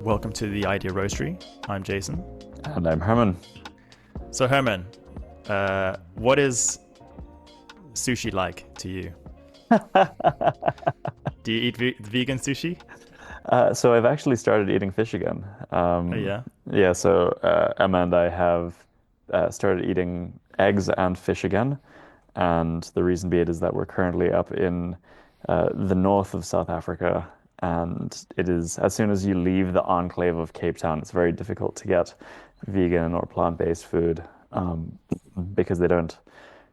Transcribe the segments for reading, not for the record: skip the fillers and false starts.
Welcome to the Idea Roastery. I'm Jason. And I'm Herman. So, Herman, what is sushi like to you? Do you eat vegan sushi? So I've actually started eating fish again. Oh, yeah. Yeah, so Emma and I have started eating eggs and fish again. And the reason be it is that we're currently up in the north of South Africa. And it is, as soon as you leave the enclave of Cape Town, it's very difficult to get vegan or plant-based food because they don't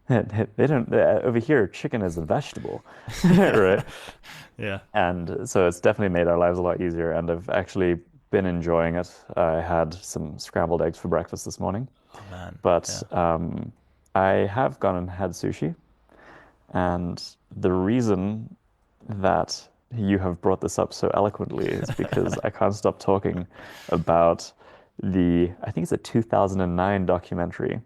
over here, chicken is a vegetable, right? Yeah. And so it's definitely made our lives a lot easier, and I've actually been enjoying it. I had some scrambled eggs for breakfast this morning, Oh, man. but Yeah. I have gone and had sushi, and the reason that you have brought this up so eloquently is because I can't stop talking about I think it's a 2009 documentary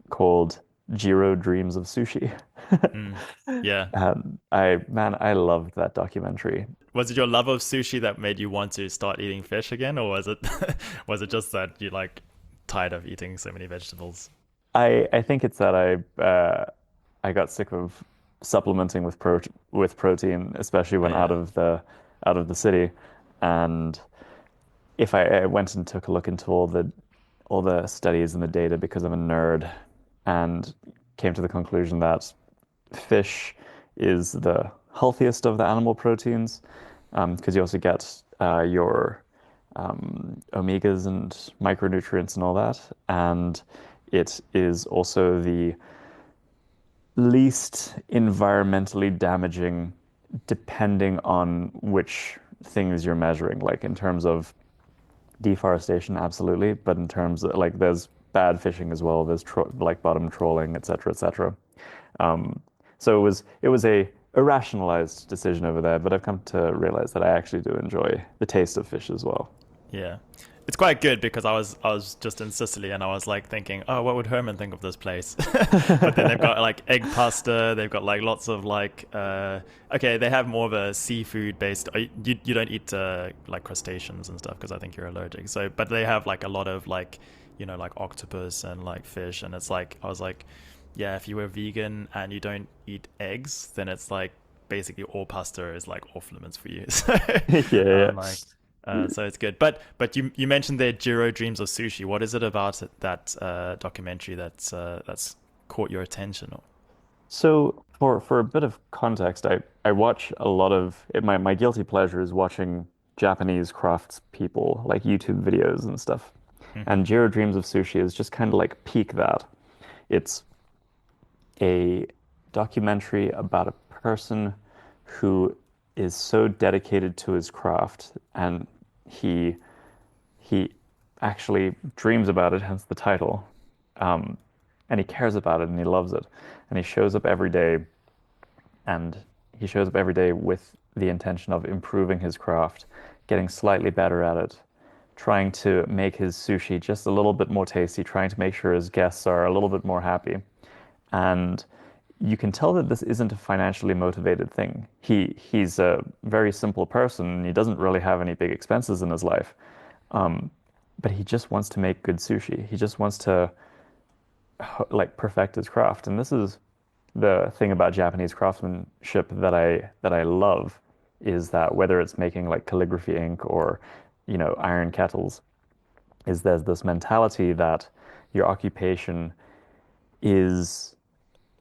called Jiro Dreams of Sushi. Mm. Yeah. And I loved that documentary. Was it your love of sushi that made you want to start eating fish again, or was it was it just that you like tired of eating so many vegetables? I think it's that I got sick of supplementing with protein, especially Oh, when yeah. out of the city. And if I went and took a look into all the studies and the data because I'm a nerd, and came to the conclusion that fish is the healthiest of the animal proteins, because you also get your omegas and micronutrients and all that. And it is also the least environmentally damaging, depending on which things you're measuring. Like in terms of deforestation, absolutely, but in terms of like there's bad fishing as well. There's like bottom trawling, etc., etc. Um, so it was a rationalized decision over there, but I've come to realize that I actually do enjoy the taste of fish as well. Yeah. It's quite good because I was just in Sicily and I was like thinking, oh, what would Herman think of this place? But then they've got like egg pasta, they've got like lots of like okay, they have more of a seafood based. You don't eat like crustaceans and stuff because I think you're allergic. So, but they have like a lot of like like octopus and like fish, and it's like I was like, yeah, if you were vegan and you don't eat eggs, then it's like basically all pasta is like off limits for you. So Yeah, yeah. I'm like, so it's good. But you mentioned their Jiro Dreams of Sushi. What is it about that documentary that's caught your attention? So for a bit of context, I watch a lot of my guilty pleasure is watching Japanese crafts people like YouTube videos and stuff. Mm-hmm. And Jiro Dreams of Sushi is just kind of like peak that. It's a documentary about a person who is so dedicated to his craft, and he he actually dreams about it, hence the title. Um, and he cares about it and he loves it. And and he shows up every day with the intention of improving his craft, getting slightly better at it, trying to make his sushi just a little bit more tasty, trying to make sure his guests are a little bit more happy. And you can tell that this isn't a financially motivated thing. He's a very simple person and he doesn't really have any big expenses in his life. Um, but he just wants to make good sushi. He just wants to like perfect his craft. And this is the thing about Japanese craftsmanship that I love is that whether it's making like calligraphy ink or, iron kettles, is there's this mentality that your occupation is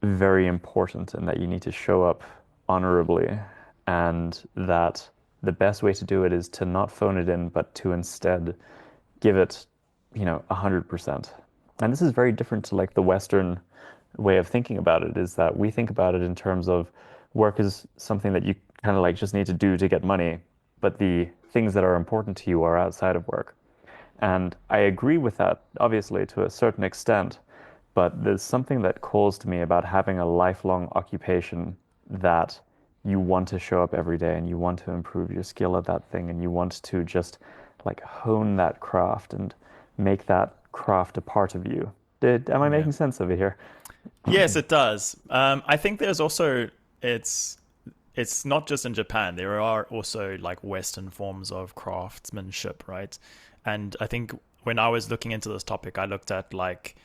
very important and that you need to show up honorably, and that the best way to do it is to not phone it in, but to instead give it, 100%. And this is very different to like the Western way of thinking about it, is that we think about it in terms of work is something that you kind of like just need to do to get money, but the things that are important to you are outside of work. And I agree with that, obviously, to a certain extent, but there's something that calls to me about having a lifelong occupation that you want to show up every day and you want to improve your skill at that thing and you want to just like hone that craft and make that craft a part of you. Am I Yeah. making sense of it here? Yes, it does. I think there's also it's it's not just in Japan. There are also like Western forms of craftsmanship, right? And I think when I was looking into this topic, I looked at like,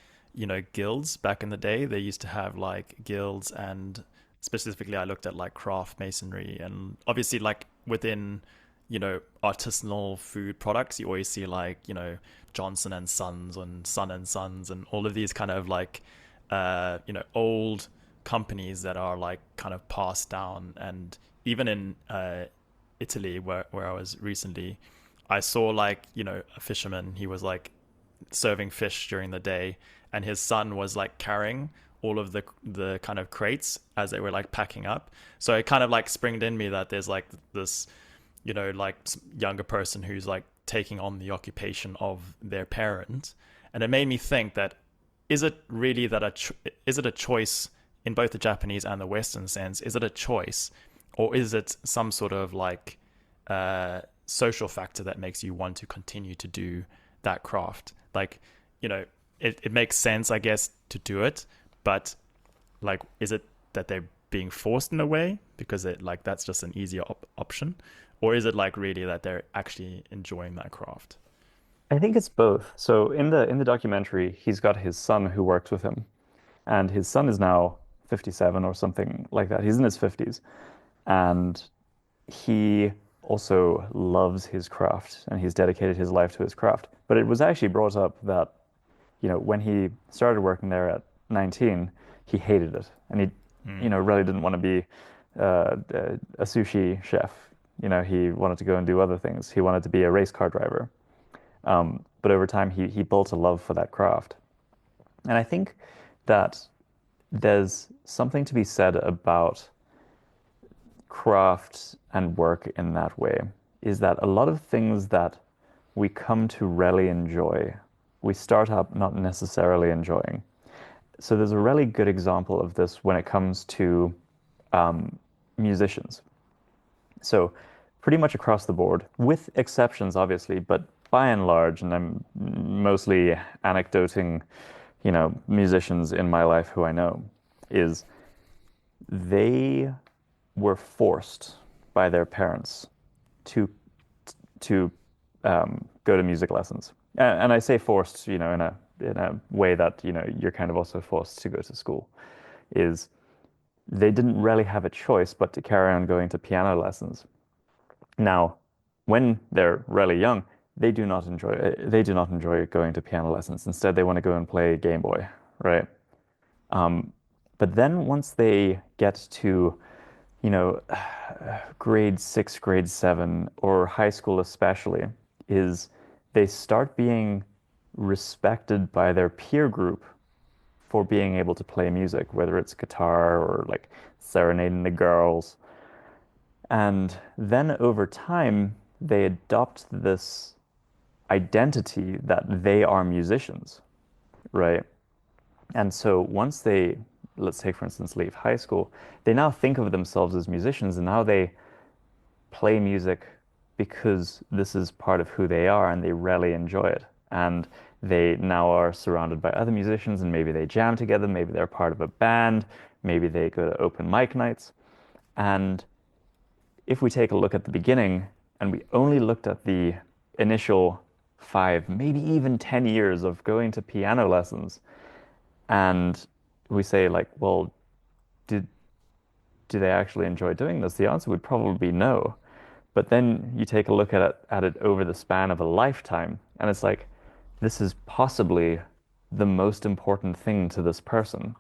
guilds back in the day. They used to have like guilds, and specifically, I looked at like craft masonry, and obviously, like within, artisanal food products, you always see like, Johnson and Sons and Son and Sons and all of these kind of like, old companies that are like kind of passed down. And even in Italy, where I was recently, I saw like, a fisherman. He was like serving fish during the day, and his son was like carrying all of the kind of crates as they were like packing up. So it kind of like springed in me that there's like this, like younger person who's like taking on the occupation of their parent. And it made me think that, is it really that is it a choice in both the Japanese and the Western sense? Is it a choice, or is it some sort of like social factor that makes you want to continue to do that craft? Like, it makes sense, I guess, to do it, but like, is it that they're being forced in a way because it like that's just an easier option, or is it like really that they're actually enjoying that craft? I think it's both. So in the documentary, he's got his son who works with him, and his son is now 57 or something like that. He's in his 50s, and he also loves his craft, and he's dedicated his life to his craft. But it was actually brought up that, when he started working there at 19, he hated it, and he, Mm. really didn't want to be a sushi chef. He wanted to go and do other things. He wanted to be a race car driver. But over time, he built a love for that craft. And I think that there's something to be said about craft and work in that way, is that a lot of things that we come to really enjoy, we start up not necessarily enjoying. So there's a really good example of this when it comes to musicians. So pretty much across the board, with exceptions, obviously, but by and large, and I'm mostly anecdoting, musicians in my life who I know, is they were forced by their parents to go to music lessons. And I say forced, in a way that, you're kind of also forced to go to school, is they didn't really have a choice but to carry on going to piano lessons. Now, when they're really young, they do not enjoy going to piano lessons. Instead, they want to go and play Game Boy, right? Um, but then once they get to, you know, grade 6, grade 7, or high school especially, is they start being respected by their peer group for being able to play music, whether it's guitar or like serenading the girls. And then over time, they adopt this identity that they are musicians, right? And so once they, let's say for instance, leave high school, they now think of themselves as musicians, and now they play music because this is part of who they are and they really enjoy it. And they now are surrounded by other musicians, and maybe they jam together, maybe they're part of a band, maybe they go to open mic nights. And if we take a look at the beginning and we only looked at the initial 5, maybe even 10 years of going to piano lessons, and we say like, well, did do they actually enjoy doing this? The answer would probably be no. But then you take a look at it over the span of a lifetime, and it's like, this is possibly the most important thing to this person,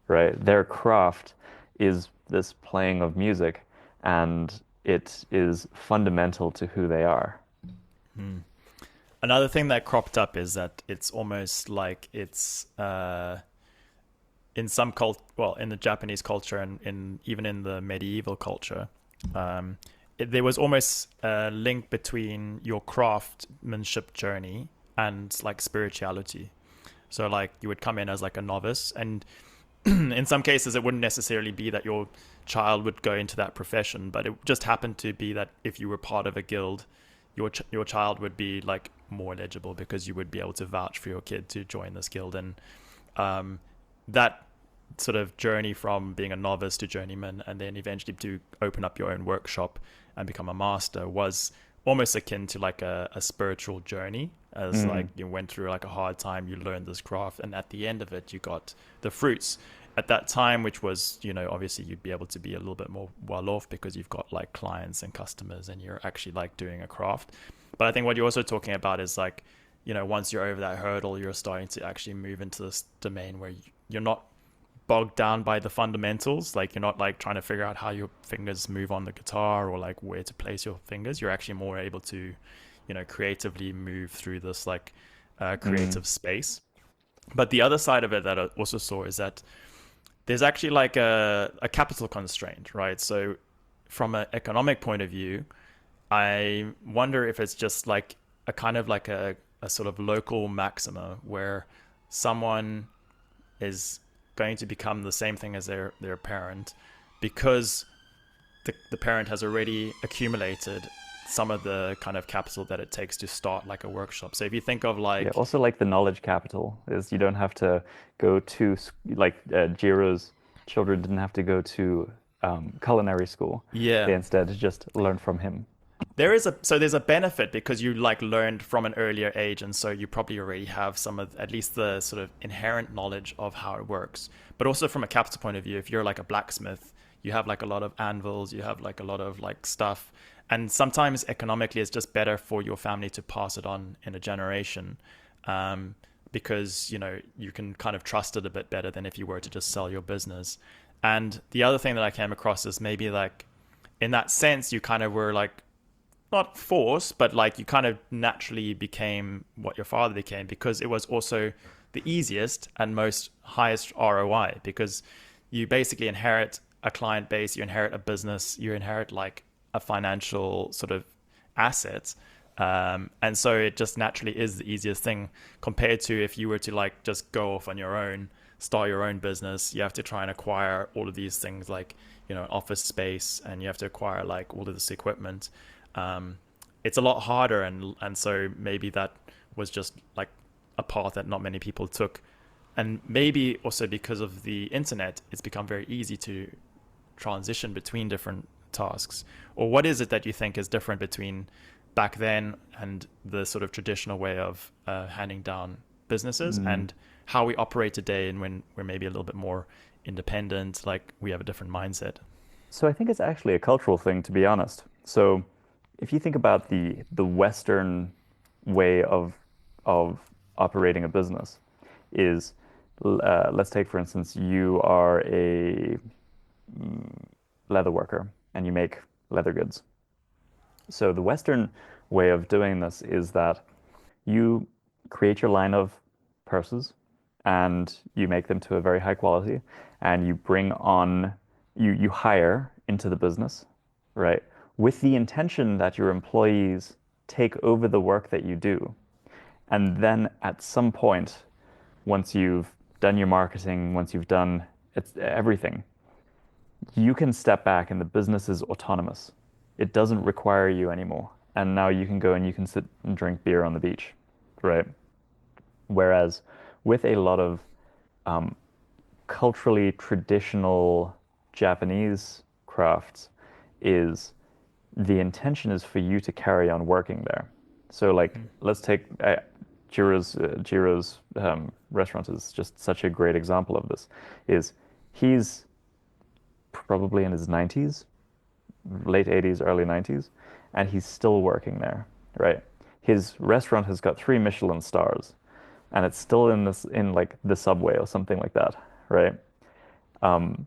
right? Their craft is this playing of music, and it is fundamental to who they are. Hmm. Another thing that cropped up is that it's almost like it's in some well, in the Japanese culture, and in even in the medieval culture, there was almost a link between your craftsmanship journey and like spirituality. So like you would come in as like a novice, and in some cases it wouldn't necessarily be that your child would go into that profession, but it just happened to be that if you were part of a guild, your child would be like more eligible because you would be able to vouch for your kid to join this guild. And that sort of journey from being a novice to journeyman and then eventually to open up your own workshop and become a master was almost akin to like a spiritual journey, as like Mm. you went through like a hard time, you learned this craft, and at the end of it you got the fruits at that time, which was, obviously you'd be able to be a little bit more well off because you've got like clients and customers and you're actually like doing a craft. But I think what you're also talking about is like, once you're over that hurdle, you're starting to actually move into this domain where you're not bogged down by the fundamentals. Like you're not like trying to figure out how your fingers move on the guitar or like where to place your fingers. You're actually more able to, creatively move through this like Mm. creative space. But the other side of it that I also saw is that there's actually like a capital constraint, right? So from an economic point of view, I wonder if it's just like a kind of like a sort of local maxima where someone is going to become the same thing as their parent because the parent has already accumulated some of the kind of capital that it takes to start like a workshop. So if you think of Yeah, like, also like the knowledge capital is you don't have to go to like Jiro's children didn't have to go to culinary school. yeah, They instead just learned from him. there's a benefit because you like learned from an earlier age, and so you probably already have some of at least the sort of inherent knowledge of how it works. But also from a capital point of view, if you're like a blacksmith, you have like a lot of anvils, you have like a lot of like stuff, and sometimes economically it's just better for your family to pass it on in a generation, um, because you can kind of trust it a bit better than if you were to just sell your business. And the other thing that I came across is maybe like in that sense you kind of were like not forced, but like you kind of naturally became what your father became because it was also the easiest and most highest ROI because you basically inherit a client base, you inherit a business, you inherit like a financial sort of asset. And so it just naturally is the easiest thing compared to if you were to like just go off on your own, start your own business. You have to try and acquire all of these things like, office space, and you have to acquire like all of this equipment. um, it's a lot harder, and so maybe that was just like a path that not many people took, and maybe also because of the internet it's become very easy to transition between different tasks. Or what is it that you think is different between back then and the sort of traditional way of handing down businesses Mm. and how we operate today, and when we're maybe a little bit more independent, like we have a different mindset? So I think it's actually a cultural thing, to be honest. So if you think about the Western way of operating a business is let's take for instance you are a leather worker and you make leather goods. So the Western way of doing this is that you create your line of purses and you make them to a very high quality and you bring on you hire into the business, right? With the intention that your employees take over the work that you do. And then at some point, once you've done your marketing, once you've done it's everything, you can step back and the business is autonomous. It doesn't require you anymore. And now you can go and you can sit and drink beer on the beach, right? Whereas with a lot of um, culturally traditional Japanese crafts is the intention is for you to carry on working there. So like let's take Jiro's restaurant is just such a great example of this. Is he's probably in his 90s, late 80s, early 90s, and he's still working there, right? His restaurant has got 3 Michelin stars, and it's still in like the subway or something like that, right? Um,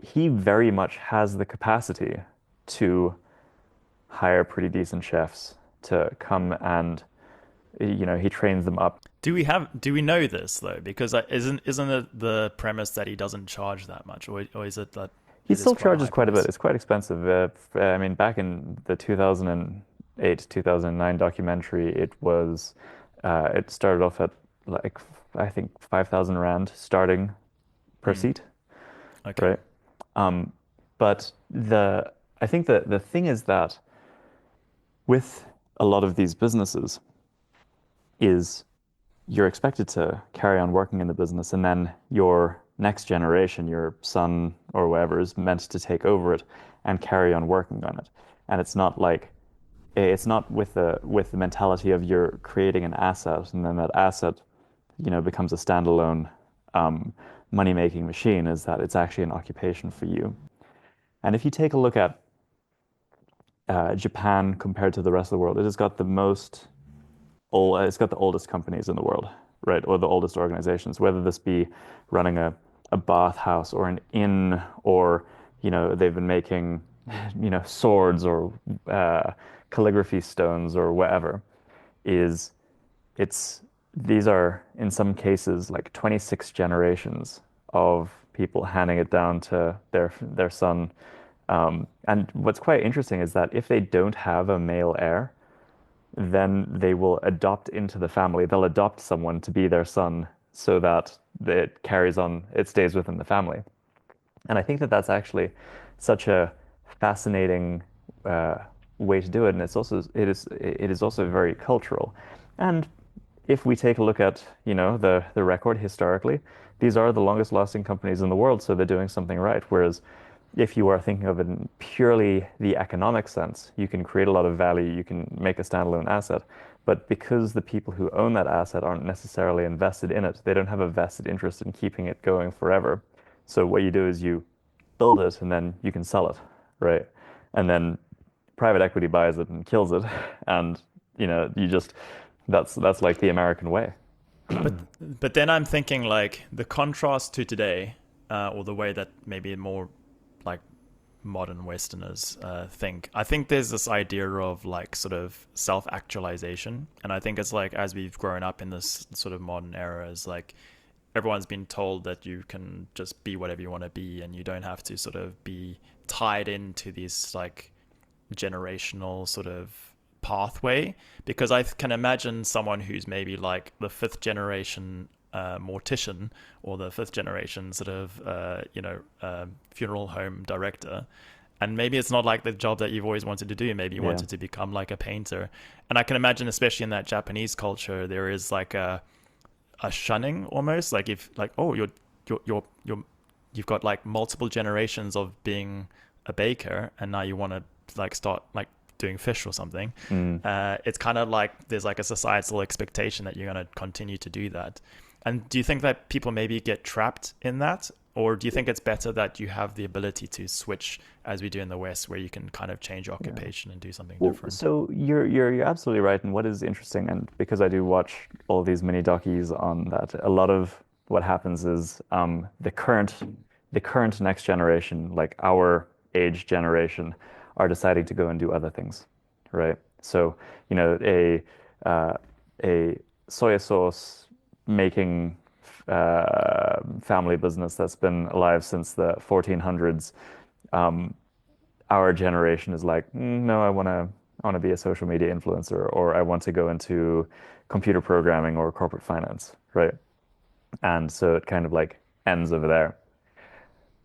he very much has the capacity to hire pretty decent chefs to come and he trains them up. Do we know this though? Because isn't it the premise that he doesn't charge that much, or is it that He it is still quite a charges high quite a bit. price? It's quite expensive. I mean, back in the 2008, 2009 documentary, it started off at like I think 5,000 rand starting per Mm, seat, okay. right? Um, but I think the thing is that with a lot of these businesses is you're expected to carry on working in the business and then your next generation, your son or whatever, is meant to take over it and carry on working on it. And it's not with the mentality of you're creating an asset and then that asset, becomes a standalone um, money-making machine, is that it's actually an occupation for you. And if you take a look at Japan compared to the rest of the world, it's got the oldest companies in the world, right? Or the oldest organizations, whether this be running a bathhouse or an inn, or, they've been making, swords or calligraphy stones or whatever, is it's these are in some cases like 26 generations of people handing it down to their son. And what's quite interesting is that if they don't have a male heir, then they will adopt into the family. They'll adopt someone to be their son so that it carries on, it stays within the family. And I think that that's actually such a fascinating uh, way to do it, and it is also very cultural. And if we take a look at, the record historically, these are the longest lasting companies in the world, so they're doing something right. Whereas if you are thinking of it in purely the economic sense, you can create a lot of value, you can make a standalone asset. But because the people who own that asset aren't necessarily invested in it, they don't have a vested interest in keeping it going forever. So what you do is you build it and then you can sell it, right? And then private equity buys it and kills it, and you just that's like the American way. But then I'm thinking like the contrast to today, or the way that maybe more like modern Westerners think. I think there's this idea of like sort of self-actualization, and I think it's like as we've grown up in this sort of modern era, is like everyone's been told that you can just be whatever you want to be, and you don't have to sort of be tied into these like generational sort of pathway. Because I can imagine someone who's maybe like the fifth generation mortician, or the fifth generation sort of funeral home director, and maybe it's not like the job that you've always wanted to do. Maybe you Yeah. wanted to become like a painter. And I can imagine, especially in that Japanese culture, there is like a shunning almost, like if like, oh, you've got like multiple generations of being a baker, and now you want to like start like doing fish or something. Mm. It's kind of like there's like a societal expectation that you're going to continue to do that. And do you think that people maybe get trapped in that? Or do you think it's better that you have the ability to switch, as we do in the West, where you can kind of change Yeah. occupation and do something Well, different? so you're absolutely right. And what is interesting, and because I do watch all these mini docus on that, a lot of what happens is the current next generation, like our age generation, are deciding to go and do other things, right? So, uh, a soy sauce making family business that's been alive since the 1400s. Um, our generation is like, no, I want to be a social media influencer, or I want to go into computer programming or corporate finance, right? And so it kind of like ends over there.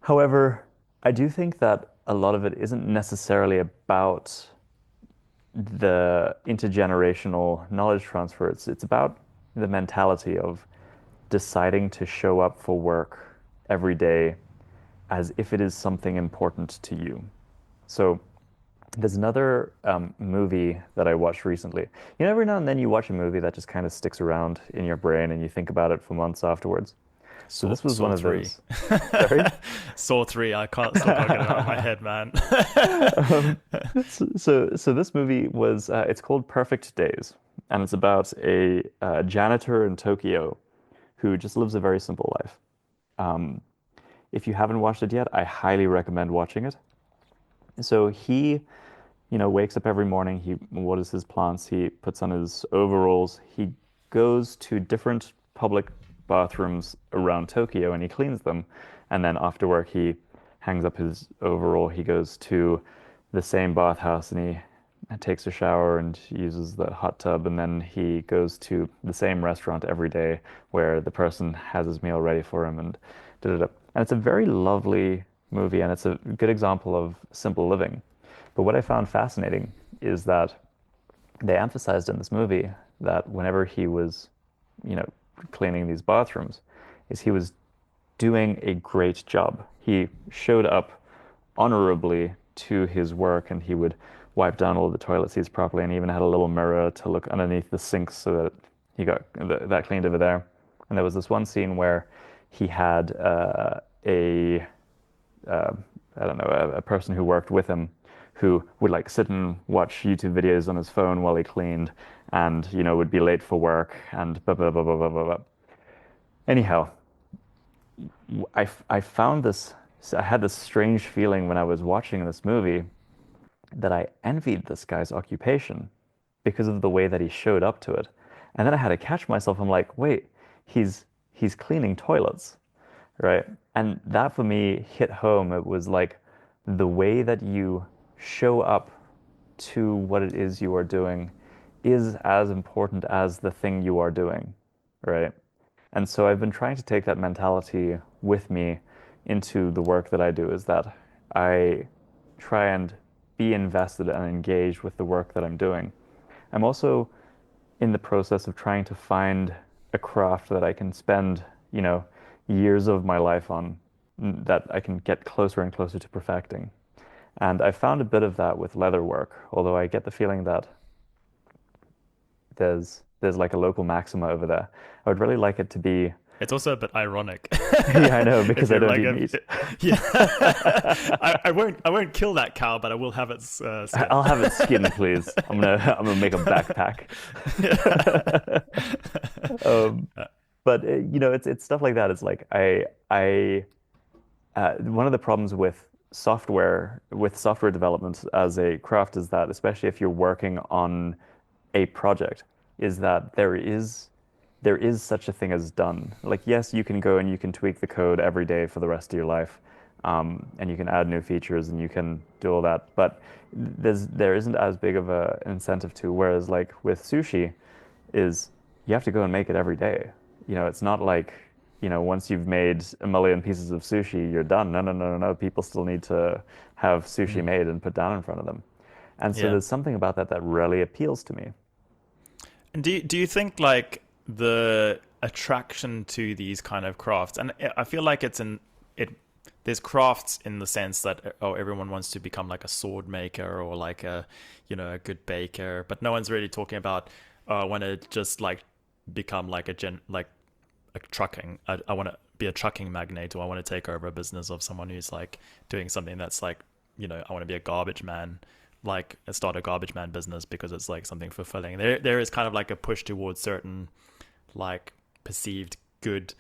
However, I do think that a lot of it isn't necessarily about the intergenerational knowledge transfer. It's about the mentality of deciding to show up for work every day as if it is something important to you. So there's another movie that I watched recently. Every now and then you watch a movie that just kind of sticks around in your brain and you think about it for months afterwards. So Saw this was one Saw of 3. those. Sorry? Saw 3. I still can't get it out of my head, man. Um, so this movie it's called Perfect Days, and it's about a janitor in Tokyo who just lives a very simple life. Um, if you haven't watched it yet, I highly recommend watching it. So he, wakes up every morning. He waters his plants. He puts on his overalls. He goes to different public bathrooms around Tokyo and he cleans them. And then after work, he hangs up his overall. He goes to the same bathhouse and he takes a shower and uses the hot tub. And then he goes to the same restaurant every day where the person has his meal ready for him and da da da. And it's a very lovely movie and it's a good example of simple living. But what I found fascinating is that they emphasized in this movie that whenever he was, you know, cleaning these bathrooms, is he was doing a great job. He showed up honorably to his work, and he would wipe down all the toilet seats properly, and even had a little mirror to look underneath the sinks so that he got that cleaned over there. And there was this one scene where he had a uh, I don't know, a person who worked with him who would like sit and watch YouTube videos on his phone while he cleaned, and would be late for work and blah blah blah blah blah blah, blah. Anyhow, I found this. I had this strange feeling when I was watching this movie that I envied this guy's occupation because of the way that he showed up to it. And then I had to catch myself. I'm like, wait, he's cleaning toilets, right? And that for me hit home. It was like the way that you show up to what it is you are doing is as important as the thing you are doing, right? And so I've been trying to take that mentality with me into the work that I do, is that I try and be invested and engaged with the work that I'm doing. I'm also in the process of trying to find a craft that I can spend, years of my life on, that I can get closer and closer to perfecting. And I found a bit of that with leather work, although I get the feeling that there's like a local maxima over there. I would really like it to be. It's also a bit ironic. Yeah, I know, If because I you're don't like eat a, meat. yeah, I won't kill that cow, but I will have its skin. I'll have it skinned, please. I'm gonna make a backpack. Um, but it's stuff like that. It's like I one of the problems with software development as a craft is that, especially if you're working on a project, is that there is such a thing as done. Like, yes, you can go and you can tweak the code every day for the rest of your life, and you can add new features and you can do all that. But there isn't as big of a incentive to. Whereas, like with sushi, is you have to go and make it every day. It's not like, once you've made a million pieces of sushi, you're done. No, no, no, no, no. People still need to have sushi Mm. made and put down in front of them. And so Yeah. there's something about that that really appeals to me. And do you think like the attraction to these kind of crafts, and I feel like it's in it. There's crafts in the sense that everyone wants to become like a sword maker or like a good baker, but no one's really talking about I want to just like become like a trucking. I want to be a trucking magnate, or I want to take over a business of someone who's like doing something that's like, I want to be a garbage man, like start a garbage man business because it's like something fulfilling. There is kind of like a push towards certain like perceived good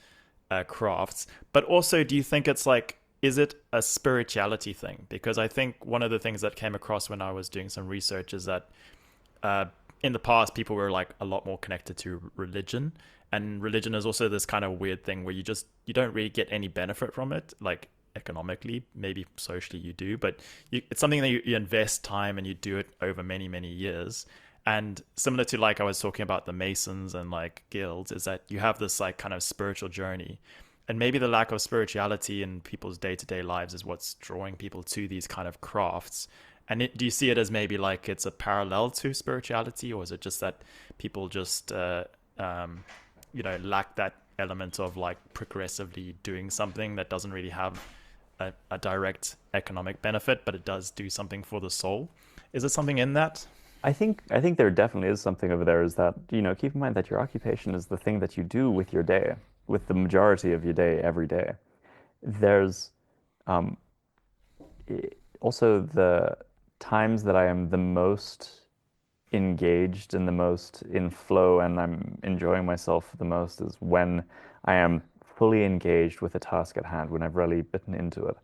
crafts, but also do you think it's like, is it a spirituality thing? Because I think one of the things that came across when I was doing some research is that uh, in the past people were like a lot more connected to religion, and religion is also this kind of weird thing where you don't really get any benefit from it, like economically, maybe socially you do, but it's something that you invest time and you do it over many years. And similar to like I was talking about the masons and like guilds, is that you have this like kind of spiritual journey, and maybe the lack of spirituality in people's day-to-day lives is what's drawing people to these kind of crafts. And do you see it as maybe like it's a parallel to spirituality, or is it just that people just um, lack that element of like progressively doing something that doesn't really have a direct economic benefit, but it does do something for the soul? Is there something in that? I think there definitely is something over there, is that, keep in mind that your occupation is the thing that you do with your day, with the majority of your day every day. There's um, also the times that I am the most engaged and the most in flow and I'm enjoying myself the most is when I am fully engaged with the task at hand, when I've really bitten into it.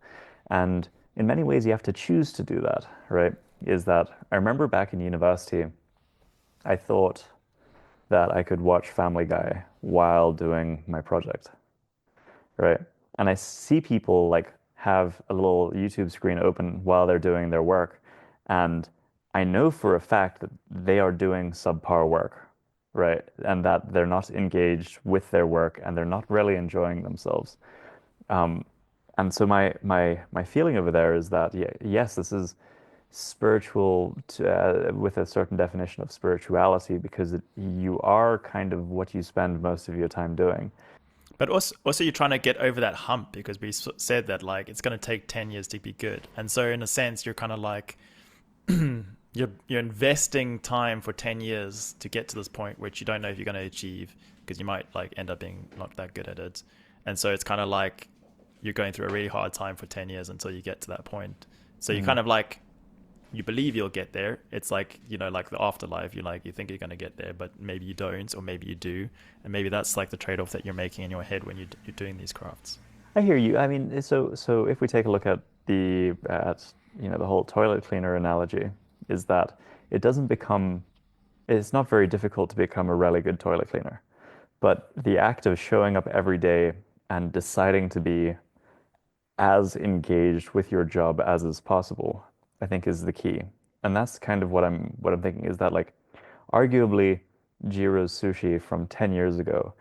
And in many ways, you have to choose to do that, right? Is that I remember back in university, I thought that I could watch Family Guy while doing my project, right? And I see people like have a little YouTube screen open while they're doing their work, and I know for a fact that they are doing subpar work, right? And that they're not engaged with their work and they're not really enjoying themselves. Um, and so my feeling over there is that, yeah, yes, this is spiritual with a certain definition of spirituality, because you are kind of what you spend most of your time doing. But also you're trying to get over that hump because we said that like it's going to take 10 years to be good. And so in a sense you're kind of like you're investing time for 10 years to get to this point which you don't know if you're going to achieve because you might like end up being not that good at it. And so it's kind of like you're going through a really hard time for 10 years until you get to that point. So you Mm. kind of like you believe you'll get there. It's like, you know, like the afterlife. You think you're going to get there, but maybe you don't, or maybe you do. And maybe that's like the trade-off that you're making in your head when you're doing these crafts. I hear you. I mean, so if we take a look at the whole toilet cleaner analogy, is that it doesn't become it's not very difficult to become a really good toilet cleaner. But the act of showing up every day and deciding to be as engaged with your job as is possible, I think is the key. And that's kind of what I'm thinking is that like arguably Jiro's sushi from 10 years ago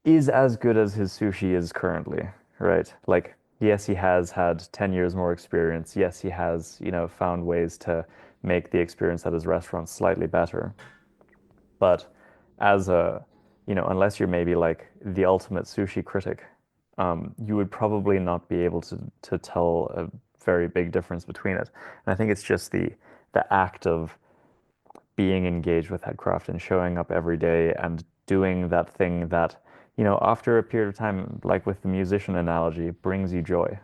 is as good as his sushi is currently, right? Like, yes, he has had 10 years more experience. Yes, he has, found ways to make the experience at his restaurant slightly better. But as unless you're maybe like the ultimate sushi critic, you would probably not be able to tell a very big difference between it. And I think it's just the act of being engaged with headcraft and showing up every day and doing that thing that, after a period of time, like with the musician analogy, brings you joy.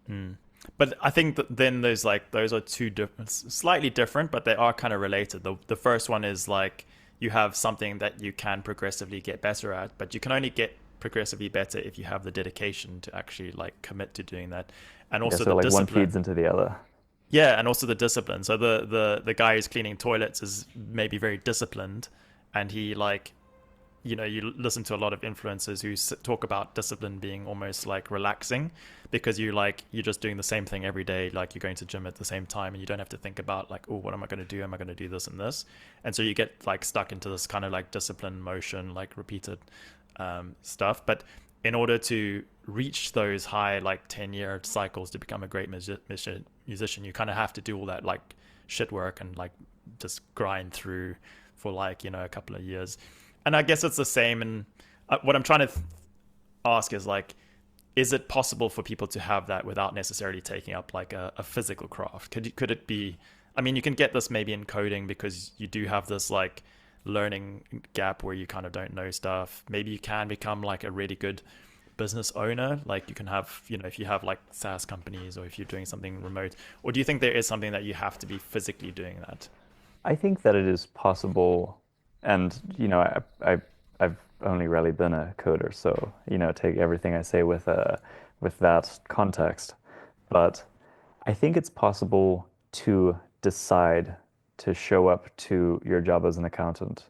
Mm. But I think that then there's like those are two different, slightly different, but they are kind of related. The first one is like you have something that you can progressively get better at, but you can only get progressively better if you have the dedication to actually like commit to doing that, and Yeah, also so the like one feeds discipline. into the other. Yeah, and also the discipline. So the guy who's cleaning toilets is maybe very disciplined, and he like you listen to a lot of influencers who talk about discipline being almost like relaxing because you're just doing the same thing every day, like you're going to gym at the same time and you don't have to think about like, oh, what am I going to do, am I going to do this and this. And so you get like stuck into this kind of like discipline motion, like repeated stuff. But in order to reach those high like 10-year cycles to become a great musician, you kind of have to do all that like shit work and like just grind through for like a couple of years. And I guess it's the same. And what I'm trying to ask is like, is it possible for people to have that without necessarily taking up like a physical craft? Could it be? I mean, you can get this maybe in coding because you do have this like learning gap where you kind of don't know stuff. Maybe you can become like a really good business owner. Like you can have, if you have like SaaS companies or if you're doing something remote. Or do you think there is something that you have to be physically doing that? I think that it is possible, and I've only really been a coder, so take everything I say with that context. But I think it's possible to decide to show up to your job as an accountant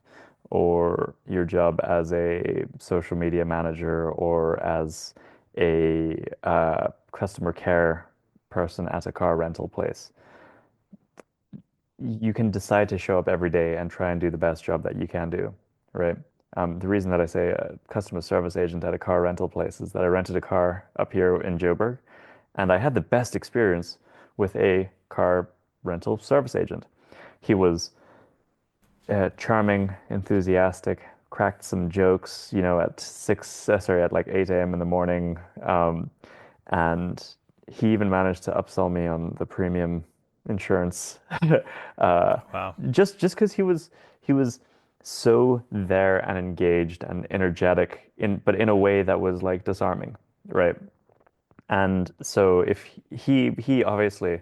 or your job as a social media manager or as a customer care person at a car rental place. You can decide to show up every day and try and do the best job that you can do, right? The reason that I say a customer service agent at a car rental place is that I rented a car up here in Joburg, and I had the best experience with a car rental service agent. He was charming, enthusiastic, cracked some jokes, at like 8 a.m. in the morning, and he even managed to upsell me on the premium insurance, uh, Wow. just because he was so there and engaged and energetic but in a way that was like disarming, right? And so if he obviously,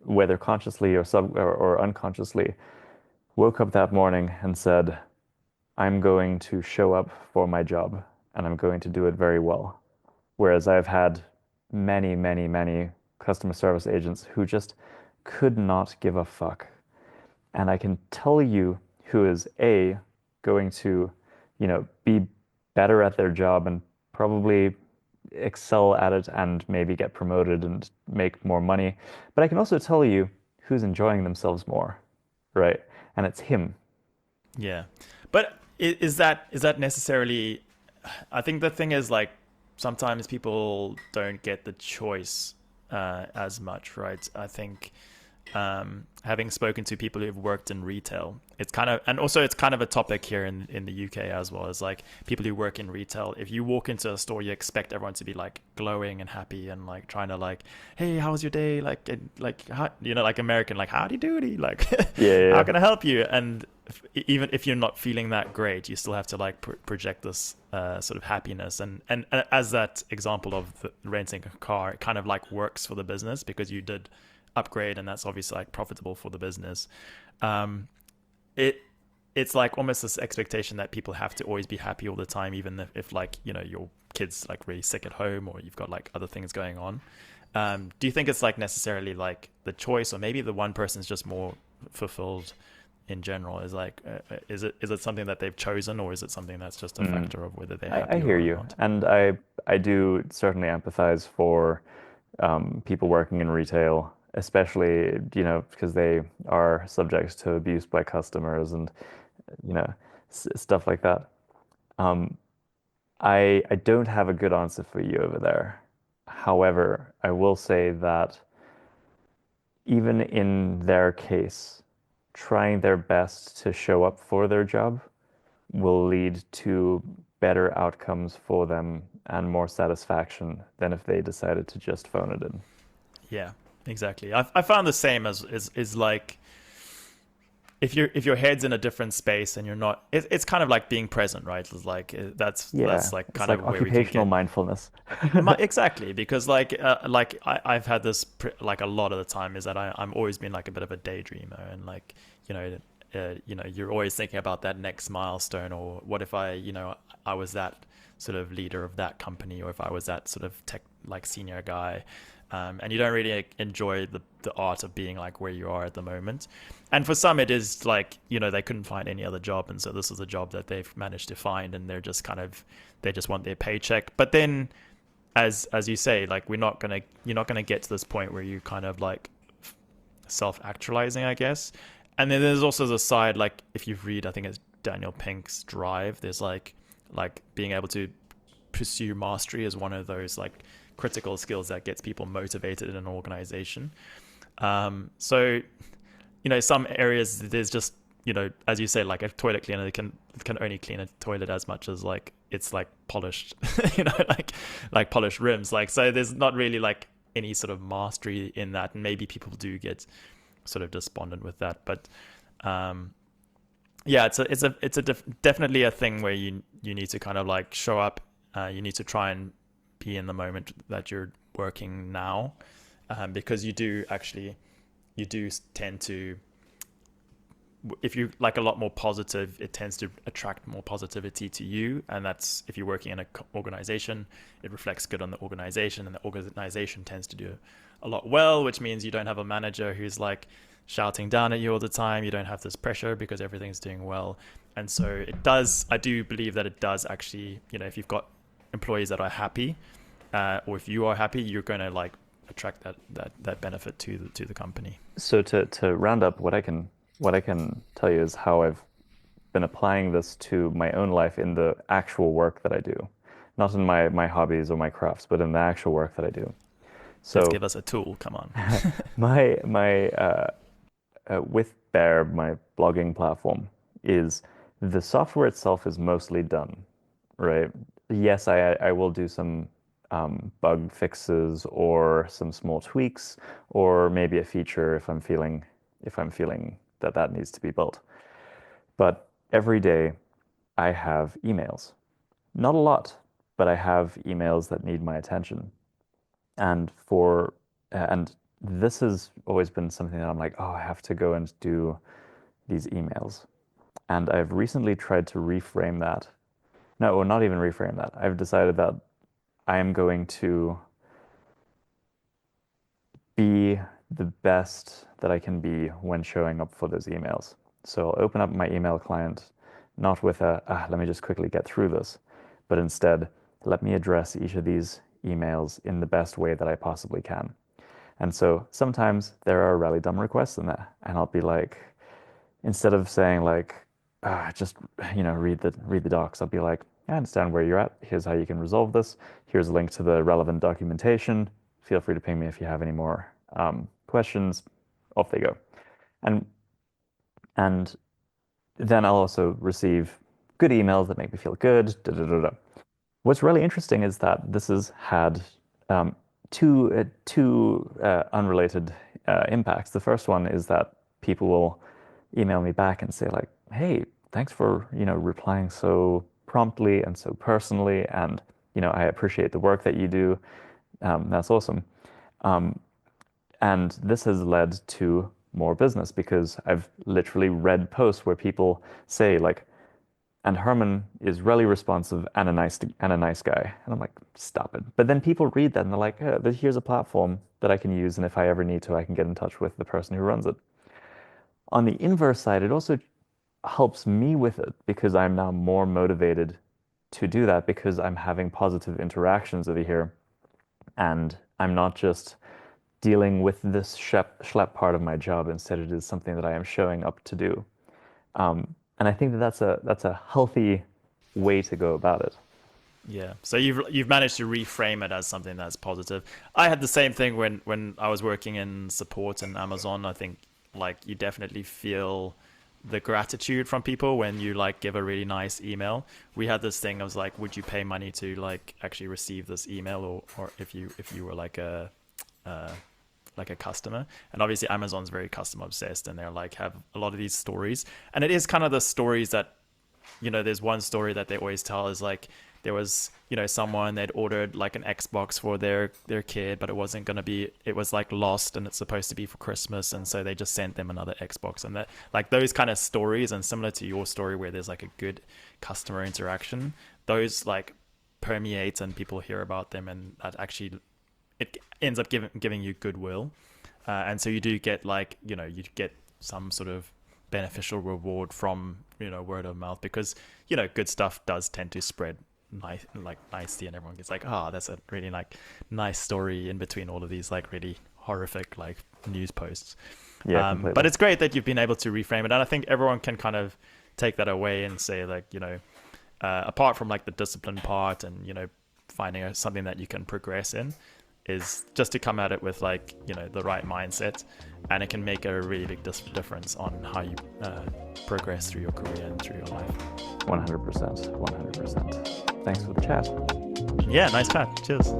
whether consciously or unconsciously, woke up that morning and said, I'm going to show up for my job and I'm going to do it very well. Whereas I've had many, many, many customer service agents who just could not give a fuck. And I can tell you who is A, going to, be better at their job and probably excel at it and maybe get promoted and make more money. But I can also tell you who's enjoying themselves more, right? And it's him. Yeah. But is that necessarily? I think the thing is like sometimes people don't get the choice as much, right? I think having spoken to people who've worked in retail, it's kind of, and also it's kind of a topic here in the UK as well, as like people who work in retail. If you walk into a store, you expect everyone to be like glowing and happy and like trying to like, hey, how was your day? Like, like how, like American, like howdy doody, like Yeah, yeah, how yeah. can I help you? And even if you're not feeling that great, you still have to like project this sort of happiness. And as that example of renting a car, it kind of like works for the business because you did upgrade, and that's obviously like profitable for the business. Um, it it's like almost this expectation that people have to always be happy all the time, even if like your kid's like really sick at home or you've got like other things going on. Do you think it's like necessarily like the choice, or maybe the one person's just more fulfilled in general? Is like is it something that they've chosen, or is it something that's just a Mm. factor of whether they're I happy hear or you, not? and I do certainly empathize for people working in retail, especially, because they are subject to abuse by customers and, you know, stuff like that. Um, I don't have a good answer for you over there. However, I will say that even in their case, trying their best to show up for their job will lead to better outcomes for them and more satisfaction than if they decided to just phone it in. Yeah, exactly. I found the same as is like if your head's in a different space and you're not, it's kind of like being present, right? It's like that's Yeah, like it's kind like of where we can occupational get mindfulness. exactly, because like I've had this like a lot of the time is that I'm always been like a bit of a daydreamer, and like you know you're always thinking about that next milestone, or what if I was that sort of leader of that company, or if I was that sort of tech like senior guy. And you don't really enjoy the art of being like where you are at the moment. And for some, it is like they couldn't find any other job, and so this is a job that they've managed to find, and they're just kind of they just want their paycheck. But then, as you say, like you're not gonna get to this point where you kind of like self actualizing, I guess. And then there's also the side, like if you read, I think it's Daniel Pink's Drive. There's like being able to pursue mastery is one of those like critical skills that gets people motivated in an organization. So some areas there's just as you say, like a toilet cleaner can only clean a toilet as much as like it's like polished, like polished rims. Like so, there's not really like any sort of mastery in that, and maybe people do get sort of despondent with that. But um, yeah, definitely a thing where you need to kind of like show up. You need to try and be in the moment that you're working now, because you do tend to, if you like a lot more positive, it tends to attract more positivity to you, and that's if you're working in an organization, it reflects good on the organization, and the organization tends to do a lot well, which means you don't have a manager who's like shouting down at you all the time. You don't have this pressure because everything's doing well. And so I do believe that it does actually, if you've got employees that are happy, or if you are happy, you're going to like attract that benefit to the company. So to round up, what I can tell you is how I've been applying this to my own life in the actual work that I do, not in my hobbies or my crafts, but in the actual work that I do. Let's So give us a tool. Come on. my with Bear, my blogging platform, is the software itself is mostly done, right? Yes, I will do some bug fixes or some small tweaks, or maybe a feature if I'm feeling that that needs to be built. But every day I have emails. Not a lot, but I have emails that need my attention. And and this has always been something that I'm like, oh, I have to go and do these emails. And I've recently tried to reframe that. No, or not even reframe that. I've decided that I am going to be the best that I can be when showing up for those emails. So I'll open up my email client, not with let me just quickly get through this, but instead, let me address each of these emails in the best way that I possibly can. And so sometimes there are really dumb requests in there, and I'll be like, instead of saying like, just read the docs, I'll be like, I understand where you're at. Here's how you can resolve this. Here's a link to the relevant documentation. Feel free to ping me if you have any more questions. off they go. And and then I'll also receive good emails that make me feel good. Da, da, da, da. What's really interesting is that this has had two unrelated impacts. The first one is that people will email me back and say like, "Hey, thanks for, replying so promptly and so personally, and I appreciate the work that you do. That's awesome." Um, and this has led to more business because I've literally read posts where people say like, and Herman is really responsive and a nice guy. And I'm like, stop it. But then people read that and they're like, here's a platform that I can use, and if I ever need to, I can get in touch with the person who runs it. On the inverse side, it also helps me with it because I'm now more motivated to do that because I'm having positive interactions over here, and I'm not just dealing with this schlep part of my job. Instead, it is something that I am showing up to do. And I think that that's a healthy way to go about it. Yeah. So you've managed to reframe it as something that's positive. I had the same thing when I was working in support in Amazon. I think like you definitely feel the gratitude from people when you like give a really nice email. We had this thing. I was like, would you pay money to like actually receive this email, or if you were uh, like a customer? And obviously Amazon's very customer obsessed, and they're like have a lot of these stories, and it is kind of the stories that there's one story that they always tell is like there was someone they'd ordered like an Xbox for their kid, but it wasn't going to be, it was like lost and it's supposed to be for Christmas, and so they just sent them another Xbox. And that like those kind of stories, and similar to your story where there's like a good customer interaction, those like permeate and people hear about them, and that actually it ends up giving you goodwill, and so you do get like you get some sort of beneficial reward from word of mouth, because good stuff does tend to spread nicely, and everyone gets like, that's a really like nice story in between all of these like really horrific like news posts. Yeah, But completely. it's great that you've been able to reframe it, and I think everyone can kind of take that away and say like apart from like the discipline part and finding something that you can progress in, is just to come at it with like the right mindset, and it can make a really big difference on how you progress through your career and through your life. 100%. 100%. Thanks for the chat. Yeah, nice chat. Cheers.